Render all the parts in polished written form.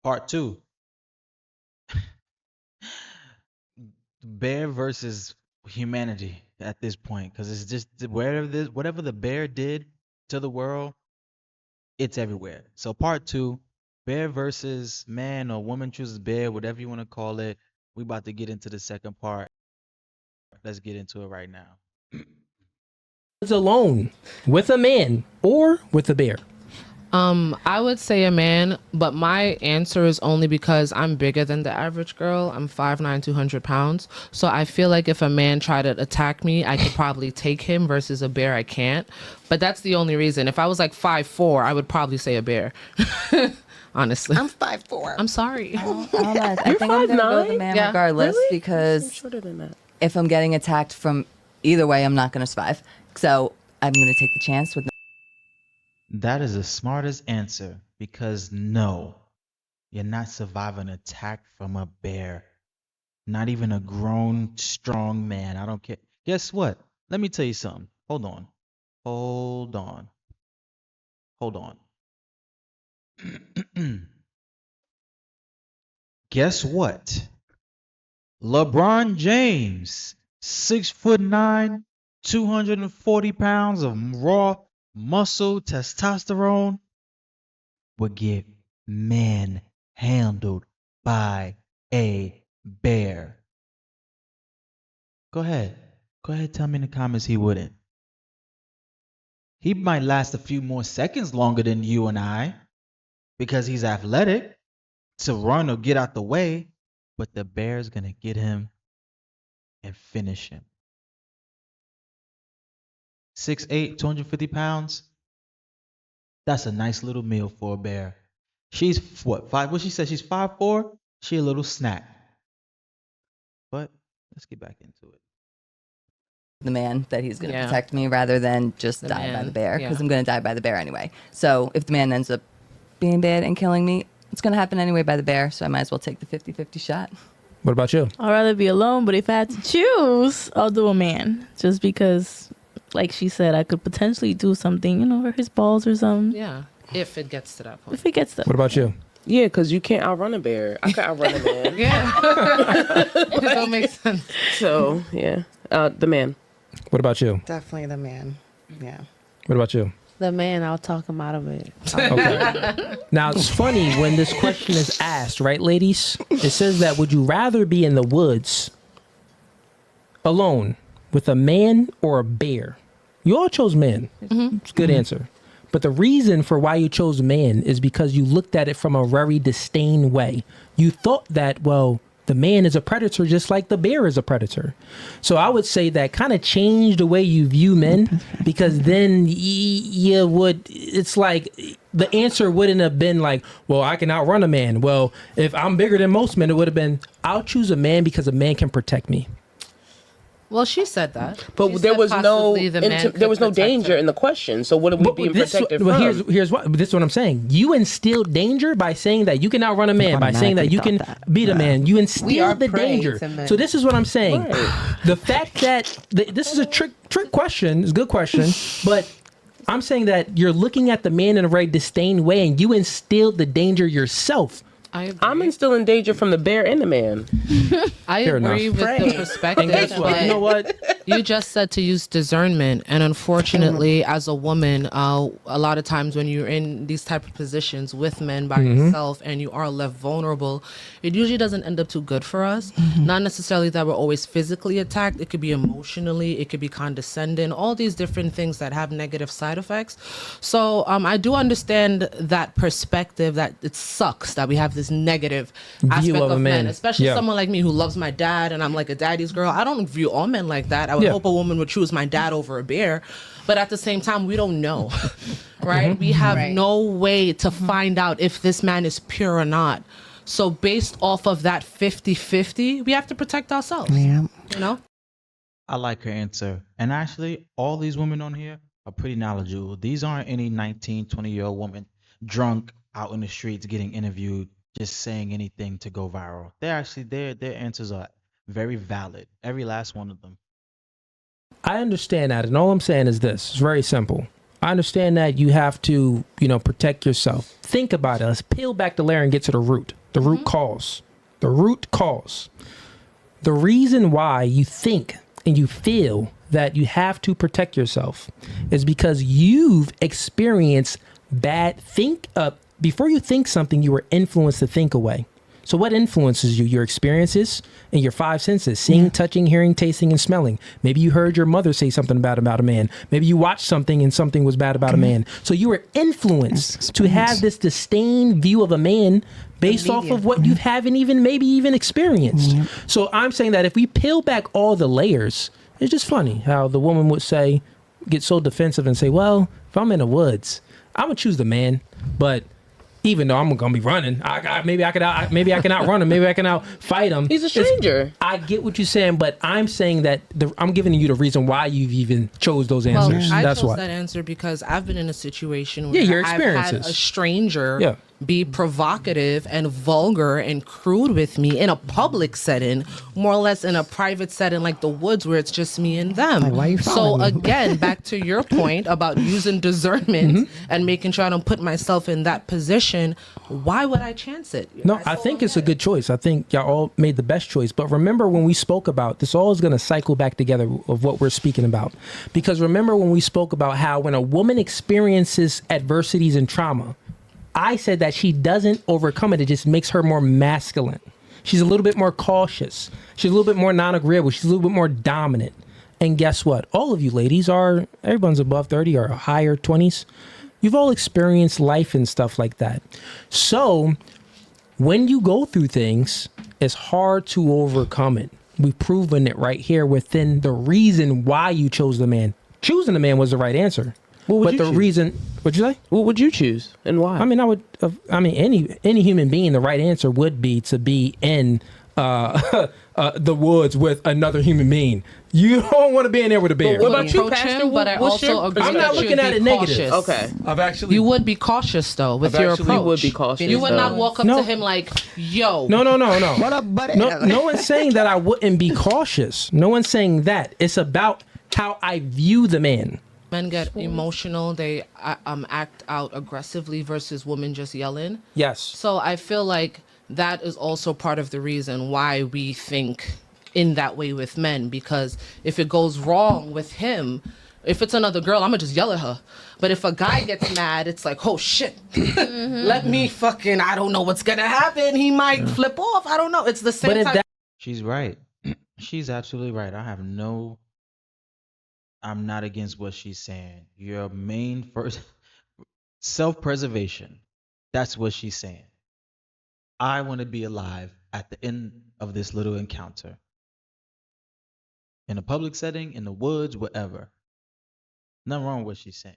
Part two, bear versus humanity at this point, because it's just whatever the bear did to the world, it's everywhere. So part two, bear versus man or woman chooses bear, whatever you want to call it. We about to get into the second part. Let's get into it right now. Was alone with a man or with a bear? I would say a man, but my answer is only because I'm bigger than the average girl. I'm 5'9", 200 pounds. So I feel like if a man tried to attack me, I could probably take him versus a bear, I can't. But that's the only reason. If I was like 5'4", I would probably say a bear. Honestly. I'm 5'4". I'm sorry. I think I'm gonna go with the man Yeah. regardless I'm because shorter than that. if I'm getting attacked from either way, I'm not gonna survive. So I'm gonna take the chance with. That is the smartest answer because no, you're not surviving an attack from a bear. Not even a grown, strong man. I don't care. Guess what? Let me tell you something. Hold on. Hold on. Hold on. Guess what? LeBron James, 6'9", 240 pounds of raw muscle, testosterone, would get manhandled by a bear. Go ahead. Go ahead, tell me in the comments he wouldn't. He might last a few more seconds longer than you and I because he's athletic to run or get out the way, but the bear's going to get him and finish him. 6'8", 250 pounds. That's a nice little meal for a bear. She's what, five? What she said? She's 5'4". She a little snack. But let's get back into it. The man that he's going to Yeah. protect me rather than just The die by man, the bear because yeah. I'm going to die by the bear anyway. So if the man ends up being bad and killing me, it's going to happen anyway by the bear. So I might as well take the 50-50 shot. What about you? I'd rather be alone, but if I had to choose, I'll do a man. Just because, like she said, I could potentially do something, or his balls or something. Yeah. If it gets to that point. If it gets to What about you? Yeah, because you can't outrun a bear. I could outrun a man. Yeah. It don't make sense. So, yeah. The man. What about you? Definitely the man. Yeah. What about you? The man, I'll talk him out of it. Okay. Now it's funny when this question is asked, right, ladies? It says that would you rather be in the woods alone with a man or a bear? You all chose man. It's a good answer. But the reason for why you chose man is because you looked at it from a very disdain way. You thought that, well, the man is a predator just like the bear is a predator. So I would say that kind of changed the way you view men because then you would, it's like the answer wouldn't have been like, well, I can outrun a man. Well, if I'm bigger than most men, it would have been, I'll choose a man because a man can protect me. Well, she said that. But She there said was no possibly the man there was no could protect danger her. in the question. So what are we being protected well, from? here's what this is what I'm saying. You instilled danger by saying that you can outrun a man, by saying that you can beat a man. You We are instilled the prey danger. to men. So this is what I'm saying. Right. The fact that this is a trick question, it's a good question, but I'm saying that you're looking at the man in a very disdain way, and you instilled the danger yourself. I agree. I'm instilling danger from the bear and the man. I Fair agree enough. with the And perspective, guess what? but You know what? you just said to use discernment, and unfortunately, as a woman, a lot of times when you're in these type of positions with men by yourself and you are left vulnerable, it usually doesn't end up too good for us. Not necessarily that we're always physically attacked. It could be emotionally. It could be condescending. All these different things that have negative side effects. So I do understand that perspective that it sucks that we have this negative aspect of a of men, man. especially Yeah. someone like me who loves my dad and I'm like a daddy's girl. I don't view all men like that. I would Yeah. hope a woman would choose my dad over a bear, but at the same time, we don't know, right? We have Right. no way to find out if this man is pure or not. So based off of that 50-50, we have to protect ourselves, Yeah. you know? I like her answer. And actually, all these women on here are pretty knowledgeable. These aren't any 19, 20-year-old woman drunk out in the streets getting interviewed, just saying anything to go viral. They're actually, their answers are very valid. Every last one of them. I understand that, and all I'm saying is this: it's very simple. I understand that you have to, protect yourself. Think about it. Let's peel back the layer and get to the root. The root cause. The root cause. The reason why you think and you feel that you have to protect yourself is because you've experienced before you think something, you were influenced to think away. So what influences you? Your experiences and your five senses: seeing, touching, hearing, tasting, and smelling. Maybe you heard your mother say something bad about a man. Maybe you watched something and something was bad about a man. So you were influenced to have this disdain view of a man based off of what you haven't maybe even experienced. So I'm saying that if we peel back all the layers, it's just funny how the woman would get so defensive and say, well, if I'm in the woods, I'm going to choose the man, but even though I'm gonna be running, maybe I can outrun him. Maybe I can outfight him. He's a stranger. I get what you're saying, but I'm saying that I'm giving you the reason why you've even chose those answers. I That's chose why. that answer because I've been in a situation where your I've had experiences. a stranger be provocative and vulgar and crude with me in a public setting, more or less in a private setting like the woods where it's just me and them. Like, why you So following me? again, back to your point about using discernment and making sure I don't put myself in that position, why would I chance it? No, I think it's a good choice. I think y'all all made the best choice. But remember when we spoke about this, all is going to cycle back together of what we're speaking about. Because remember when we spoke about how when a woman experiences adversities and trauma, I said that she doesn't overcome it. It just makes her more masculine. She's a little bit more cautious. She's a little bit more non-agreeable. She's a little bit more dominant. And guess what? All of you ladies everyone's above 30 or higher 20s. You've all experienced life and stuff like that. So when you go through things, it's hard to overcome it. We've proven it right here within the reason why you chose the man. Choosing the man was the right answer. What would But you the choose? reason, what'd you say? What would you choose and why? I mean, any human being, the right answer would be to be in the woods with another human being. You don't want to be in there with a bear. what about you, Approach Pastor? him, but I What's your also agree I'm that not you'd looking at be it negative. cautious. Okay. I've actually. You would be cautious though with I've your actually approach. would be cautious, You would not though. walk up No. to him like, "Yo, No. What up, buddy? No one's saying that I wouldn't be cautious. No one's saying that. It's about how I view the man. Men get emotional. They act out aggressively versus women just yelling. Yes. So I feel like that is also part of the reason why we think in that way with men. Because if it goes wrong with him, if it's another girl, I'm gonna just yell at her. But if a guy gets mad, it's like, oh shit, let me fucking, I don't know what's gonna happen. He might flip off. I don't know. It's the same But if type. that She's right. She's absolutely right. I'm not against what she's saying. Your main first self-preservation. That's what she's saying. I want to be alive at the end of this little encounter. In a public setting, in the woods, whatever. Nothing wrong with what she's saying.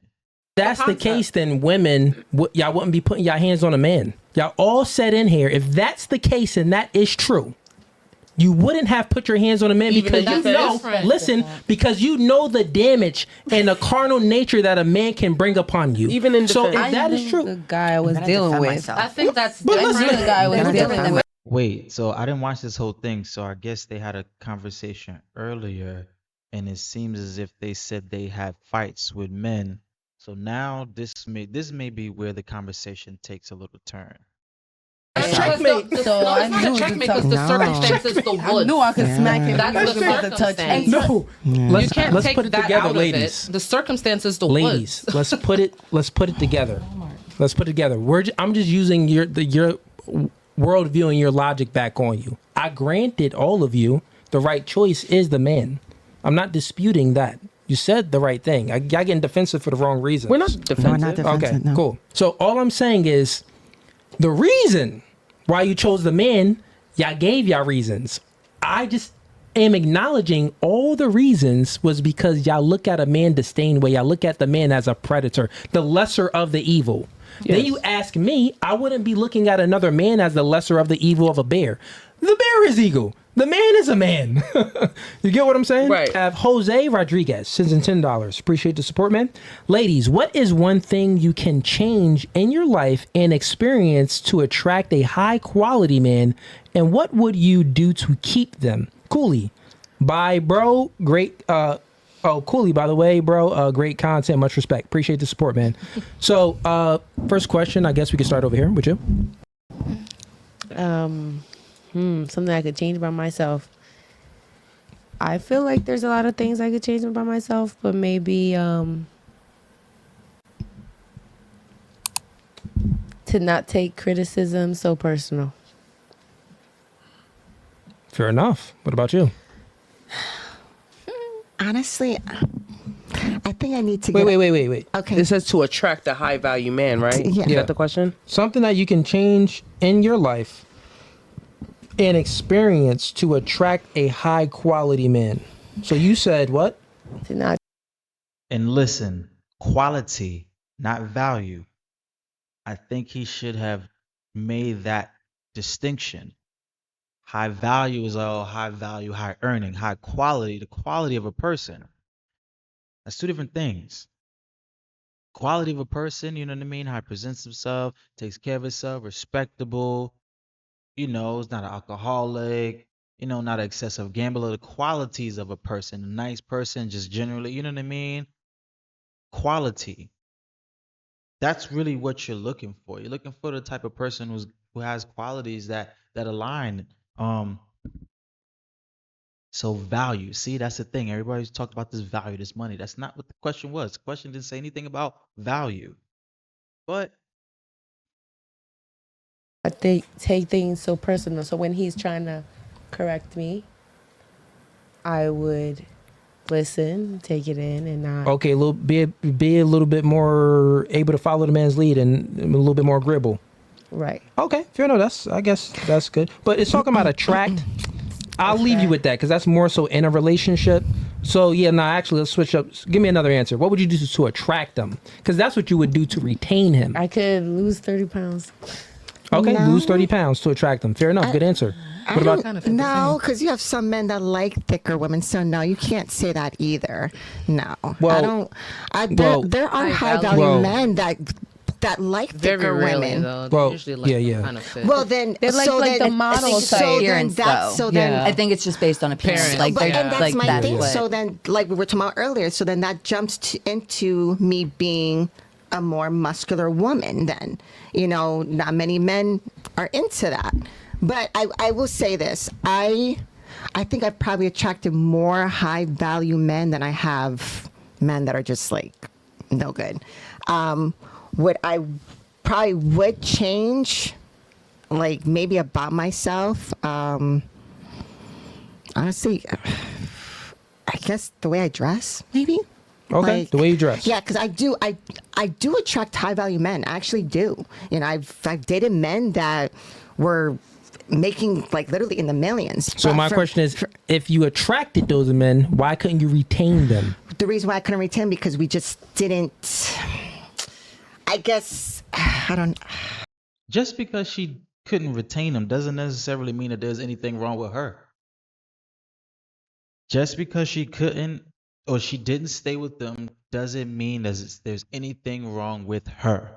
that's the case, then women, y'all wouldn't be putting y'all hands on a man. Y'all all said in here, if that's the case and that is true, you wouldn't have put your hands on a man Even because in you defense? know, Different. listen, because you know the damage and the carnal nature that a man can bring upon you. Even in so if defense. that is The true, guy I was dealing with. I think that's But different. listen, The guy I was That's dealing different with. Wait, so I didn't watch this whole thing, so I guess they had a conversation earlier, and it seems as if they said they had fights with men. So now this may be where the conversation takes a little turn. Checkmate. So I it's not knew a checkmate the because the tough- circumstances, the I woods. knew I could smack him. That's He the was about to touch circumstance. me. no. You Let's can't let's take put it that together, out ladies. of it. The circumstances, the Ladies, woods. let's put it together. Let's put it together. I'm just using your worldview and your logic back on you. I granted all of you the right choice is the man. I'm not disputing that. You said the right thing. Y'all getting defensive for the wrong reason. We're not defensive. No, not defensive. Okay, no. cool. So all I'm saying is the reason why you chose the man, y'all gave y'all reasons. I just am acknowledging all the reasons was because y'all look at a man disdain way. Y'all look at the man as a predator, the lesser of the evil. Then Yes. you ask me, I wouldn't be looking at another man as the lesser of the evil of a bear. The bear is eagle. The man is a man. You get what I'm saying? Right. I have Jose Rodriguez, sends in $10. Appreciate the support, man. Ladies, what is one thing you can change in your life and experience to attract a high quality man? And what would you do to keep them? Cooley. Bye, bro. Great Oh, Cooley, by the way, bro. Great content. Much respect. Appreciate the support, man. So, first question, I guess we can start over here with you. Something I could change about myself. I feel like there's a lot of things I could change about myself, but maybe to not take criticism so personal. Fair enough. What about you? Honestly, I think I need to Wait. Okay. It says to attract a high value man, right? Yeah. Is that the question? Something that you can change in your life and experience to attract a high quality man. So you said what? To not And listen, quality, not value. I think he should have made that distinction. High value is all high value, high earning, high quality, the quality of a person. That's two different things. Quality of a person, you know what I mean? How he presents himself, takes care of himself, respectable, is not an alcoholic, not an excessive gambler. The qualities of a person, a nice person, just generally, you know what I mean? Quality. That's really what you're looking for. You're looking for the type of person who has qualities that align. So value. See, that's the thing. Everybody's talked about this value, this money. That's not what the question was. The question didn't say anything about value. But take things so personal. So when he's trying to correct me, I would listen, take it in, and not. Okay, be a little bit more able to follow the man's lead and a little bit more agreeable. Right. Okay, fair enough. I guess that's good. But it's talking about attract. I'll leave you with that because that's more so in a relationship. So yeah, no, actually, let's switch up. Give me another answer. What would you do to attract them? Because that's what you would do to retain him. I could lose 30 pounds. Okay, No. lose 30 pounds to attract them. Fair enough. Good answer. What about? Kind of fit the No, same. because you have some men that like thicker women, so no, you can't say that either. No, Well- I don't. well- There are High high value. value Well- men that like Very thicker rarely, women. though. They Well, usually like yeah. kind of fit. Well, then They like- so like then, the model so type. then Appearance, that's though. so then. Yeah. I think it's just based on appearance. Appearance, Like, But, yeah. and that's like my that's thing. what- So then, like we were talking about earlier, so then that jumps into me being a more muscular woman. Then, not many men are into that. But I will say this: I think I've probably attracted more high value men than I have men that are just like no good. What I probably would change, like maybe about myself, honestly, I guess the way I dress, maybe. Okay, the way you dress. Yeah, because I do attract high value men. I actually do. I've dated men that were making like literally in the millions. So But my question is, if you attracted those men, why couldn't you retain them? the reason why I couldn't retain because we just didn't. I guess I don't. just because she couldn't retain him doesn't necessarily mean that there's anything wrong with her. Just because she couldn't or she didn't stay with them doesn't mean there's anything wrong with her.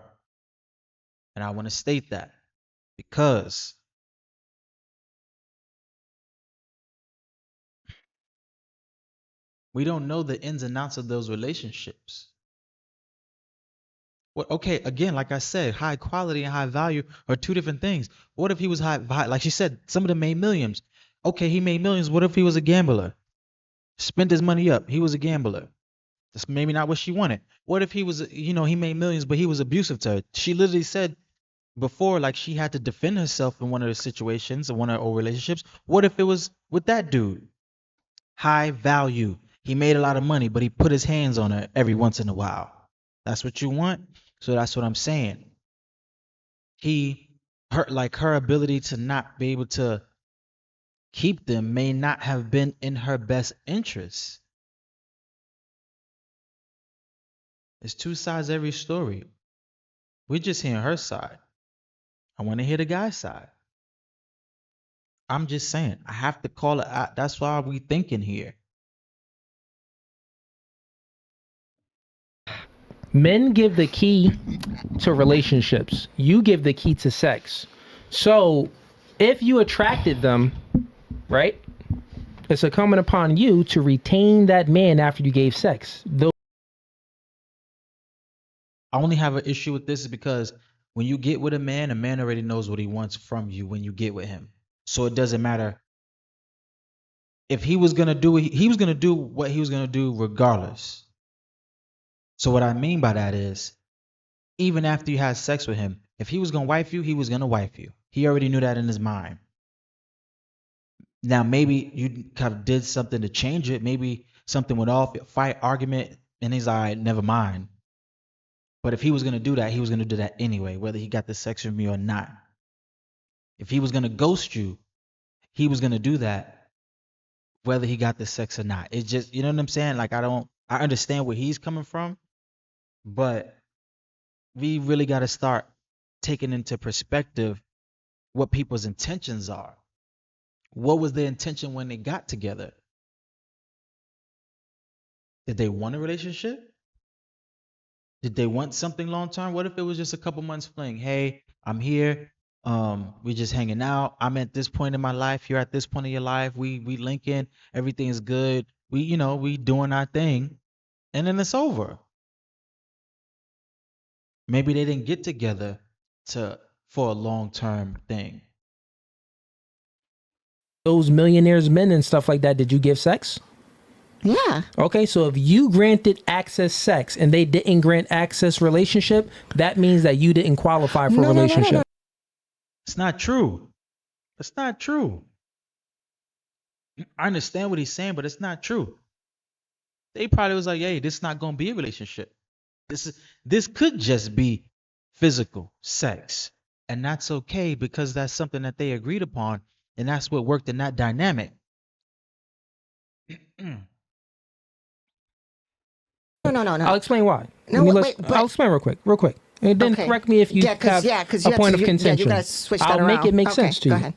And I want to state that because we don't know the ins and outs of those relationships. Well, okay, again, like I said, high quality and high value are two different things. What if he was high, like she said, some of them made millions. Okay, he made millions. What if he was a gambler? Spent his money up. He was a gambler. That's maybe not what she wanted. What if he was, he made millions, but he was abusive to her? She literally said before, like she had to defend herself in one of the situations, in one of her old relationships. What if it was with that dude? High value. He made a lot of money, but he put his hands on her every once in a while. That's what you want? So that's what I'm saying. Her ability to not be able to keep them may not have been in her best interest. There's two sides to every story. We're just hearing her side. I want to hear the guy's side. I'm just saying, I have to call it out. That's why we thinking here. Men give the key to relationships. You give the key to sex. So if you attracted them, right? it's incumbent upon you to retain that man after you gave sex. Though I only have an issue with this is because when you get with a man already knows what he wants from you when you get with him. So it doesn't matter if he was gonna do he was gonna do what he was gonna do regardless. So what I mean by that is, even after you had sex with him, if he was gonna wife you, he was gonna wife you. He already knew that in his mind. Now maybe you kind of did something to change it. Maybe something went off, fight, argument, and he's all right, never mind. But if he was gonna do that, he was gonna do that anyway, whether he got the sex with me or not. If he was gonna ghost you, he was gonna do that, whether he got the sex or not. It's just, you know what I'm saying? Like I understand where he's coming from, but we really got to start taking into perspective what people's intentions are. What was their intention when they got together? Did they want a relationship? Did they want something long term? What if it was just a couple months fling? Hey, I'm here. We just hanging out. I'm at this point in my life. You're at this point in your life. We linking. Everything's good. We doing our thing, and then it's over. Maybe they didn't get together for a long term thing. those millionaires men and stuff like that, did you give sex? Yeah. Okay, so if you granted access sex and they didn't grant access relationship, that means that you didn't qualify for a relationship. No. It's not true. It's not true. I understand what he's saying, but it's not true. They probably was like, hey, this is not gonna be a relationship. This could just be physical sex. And that's okay because that's something that they agreed upon, and that's what worked in that dynamic. No. I'll explain why. No, wait, I'll explain real quick. And then Okay. correct me if you have a point of contention. you gotta switch that I'll make around. it make Okay, sense to go you. ahead.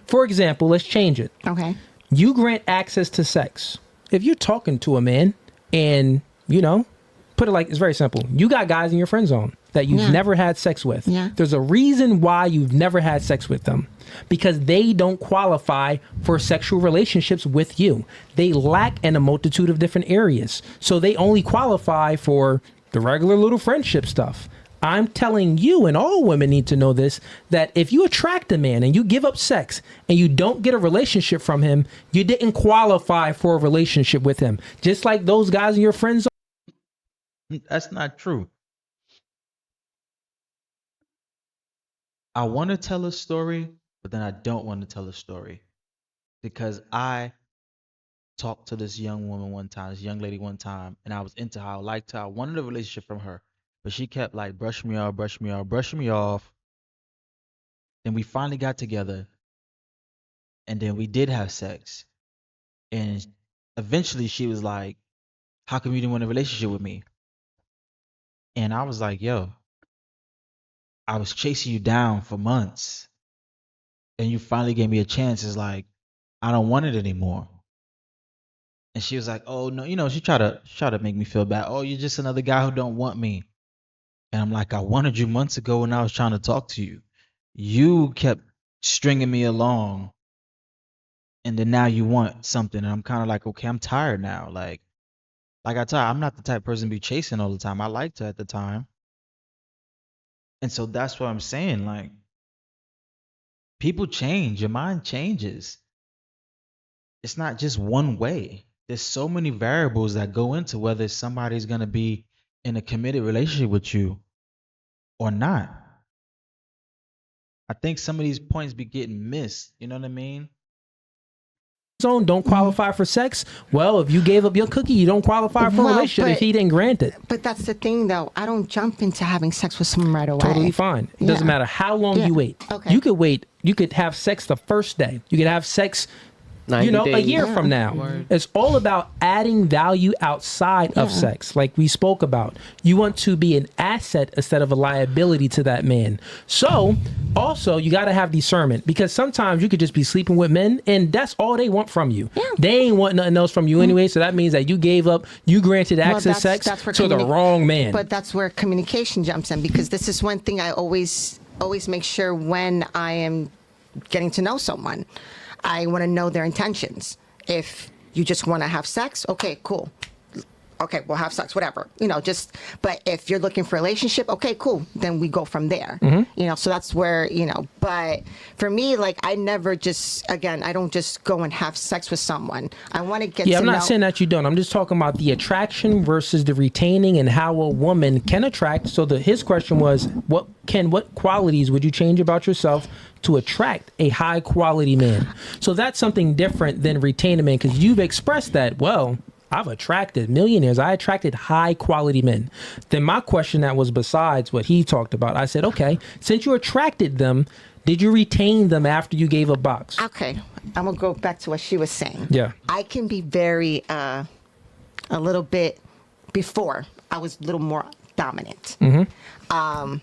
For example, let's change it. Okay. You grant access to sex. If you're talking to a man and, put it like, it's very simple. You got guys in your friend zone that you've Yeah. never had sex with. Yeah. There's a reason why you've never had sex with them. Because they don't qualify for sexual relationships with you. They lack in a multitude of different areas. So they only qualify for the regular little friendship stuff. I'm telling you, and all women need to know this, that if you attract a man and you give up sex and you don't get a relationship from him, you didn't qualify for a relationship with him. Just like those guys in your friend zone. That's not true. I want to tell a story, but then I don't want to tell a story because I talked to this young woman one time, this young lady one time, and I was into her. I liked her. I wanted a relationship from her, but she kept like brushing me off. Then we finally got together, and then we did have sex. And eventually she was like, how come you didn't want a relationship with me? And I was like, yo, I was chasing you down for months. And you finally gave me a chance. It's like, I don't want it anymore. And she was like, oh no, she tried to make me feel bad. Oh, you're just another guy who don't want me. And I'm like, I wanted you months ago when I was trying to talk to you. You kept stringing me along. And then now you want something. And I'm kind of like, okay, I'm tired now. Like I tell you, I'm not the type of person to be chasing all the time. I liked her at the time. And so that's what I'm saying. Like, people change. Your mind changes. It's not just one way. There's so many variables that go into whether somebody's going to be in a committed relationship with you or not. I think some of these points be getting missed. You know what I mean? Zone don't qualify for sex. Well, if you gave up your cookie, you don't qualify for a Well, relationship if but- he didn't grant it. But that's the thing, though. I don't jump into having sex with someone right away. Totally fine. It doesn't Yeah. matter how long Yeah. you wait. Okay. You could wait. You could have sex the first day. You could have sex, 90 a days. year from now. Word. It's all about adding value outside of sex, like we spoke about. You want to be an asset instead of a liability to that man. So, also, you got to have discernment because sometimes you could just be sleeping with men and that's all they want from you. Yeah. They ain't want nothing else from you anyway. So that means that you granted Well, access sex where to the wrong man. But that's where communication jumps in because this is one thing I always make sure when I am getting to know someone. I want to know their intentions. If you just want to have sex, okay, cool. Okay, we'll have sex, whatever, but if you're looking for a relationship, okay, cool, then we go from there. So that's where, but for me, like, I never just, again, I don't just go and have sex with someone. I want to get to know. I'm not saying that you don't. I'm just talking about the attraction versus the retaining and how a woman can attract. So his question was, what qualities would you change about yourself to attract a high quality man? So that's something different than retain a man, because you've expressed that, well, I've attracted millionaires. I attracted high quality men. Then my question that was besides what he talked about, I said, okay, since you attracted them, did you retain them after you gave a box? Okay, I'm gonna go back to what she was saying. Yeah. I can be very, a little bit, before I was a little more dominant. I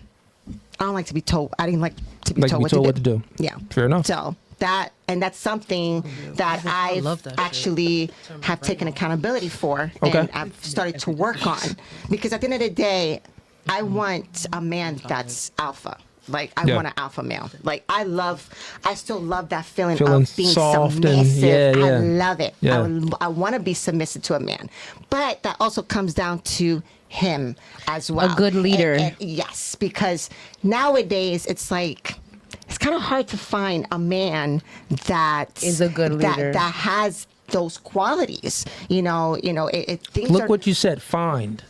don't like to be told. I didn't like to be told what to do. Yeah. Fair enough. So that's something that I love that actually have taken accountability for, Okay. and I've started to work on, because at the end of the day, I want a man that's alpha. Like, I want an alpha male. Like, I still love that feeling of being soft submissive. and I love it. Yeah. I want to be submissive to a man, but that also comes down to him as well. A good leader. Yes, because nowadays it's like, it's kind of hard to find a man that Is a good leader. that has those qualities. Things Look are, what you said, find.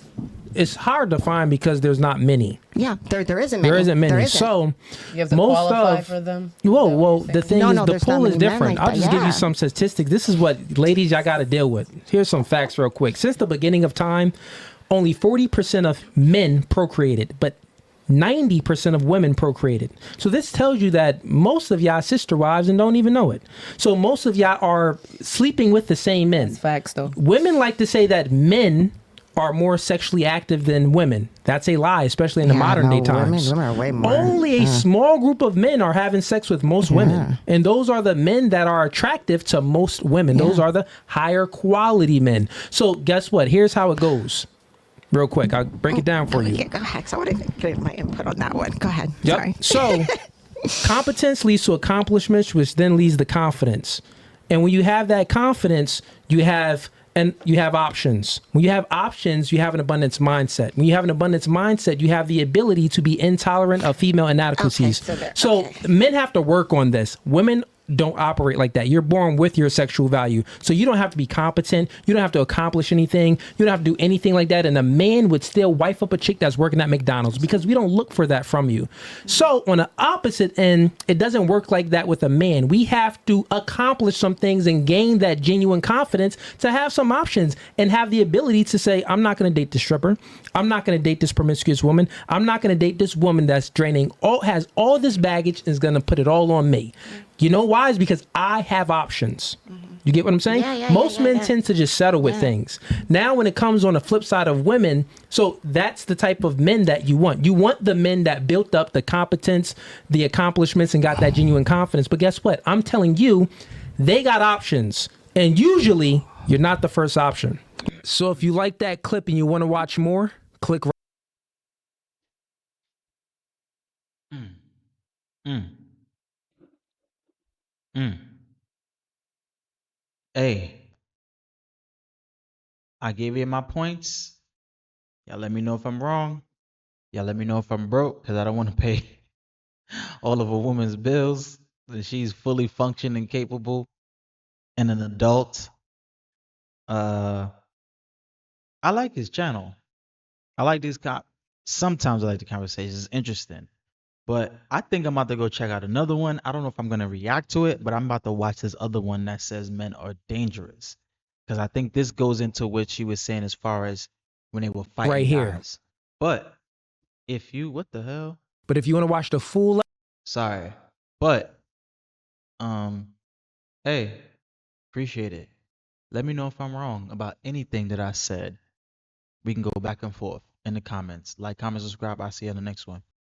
It's hard to find because there's not many. Yeah, there isn't many. There isn't many. There isn't. So You have to most qualify of for them. Well, the thing No, is, no, the there's not pool is many men different. like I'll that, just give yeah. you some statistics. This is what, ladies, y'all got to deal with. Here's some facts real quick. Since the beginning of time, only 40% of men procreated, but 90% of women procreated. So this tells you that most of y'all sister wives and don't even know it. So most of y'all are sleeping with the same men. It's facts, though. Women like to say that men are more sexually active than women. That's a lie, especially in the modern day times. Women are way more. Only a small group of men are having sex with most women. And those are the men that are attractive to most women. Those are the higher quality men. So guess what? Here's how it goes. Real quick, I'll break it down for you. Yeah, go ahead. So I want to get my input on that one. Go ahead. Yep. Sorry. So competence leads to accomplishments, which then leads to confidence. And when you have that confidence, you have options. When you have options, you have an abundance mindset. When you have an abundance mindset, you have the ability to be intolerant of female inadequacies. So men have to work on this. Women don't operate like that. You're born with your sexual value. So you don't have to be competent. You don't have to accomplish anything. You don't have to do anything like that. And a man would still wife up a chick that's working at McDonald's, because we don't look for that from you. So on the opposite end, it doesn't work like that with a man. We have to accomplish some things and gain that genuine confidence to have some options and have the ability to say, I'm not going to date this stripper. I'm not going to date this promiscuous woman. I'm not going to date this woman that's has all this baggage and is going to put it all on me. You know why? Is because I have options. You get what I'm saying? Most men tend to just settle with things. Now, when it comes on the flip side of women, so that's the type of men that you want. You want the men that built up the competence, the accomplishments, and got that genuine confidence. But guess what? I'm telling you, they got options. And usually, you're not the first option. So if you like that clip and you want to watch more, click right. Hey, I gave you my points. Y'all let me know if I'm wrong. Y'all let me know if I'm broke, because I don't want to pay all of a woman's bills. That she's fully functioning, capable, and an adult. I like his channel. I like these sometimes I like the conversations. It's interesting. But I think I'm about to go check out another one. I don't know if I'm gonna react to it, but I'm about to watch this other one that says men are dangerous. Because I think this goes into what she was saying as far as when they were fighting Right here. guys. But if you what the hell? But if you want to watch the full Sorry. But hey, appreciate it. Let me know if I'm wrong about anything that I said. We can go back and forth in the comments. Like, comment, subscribe. I'll see you in the next one.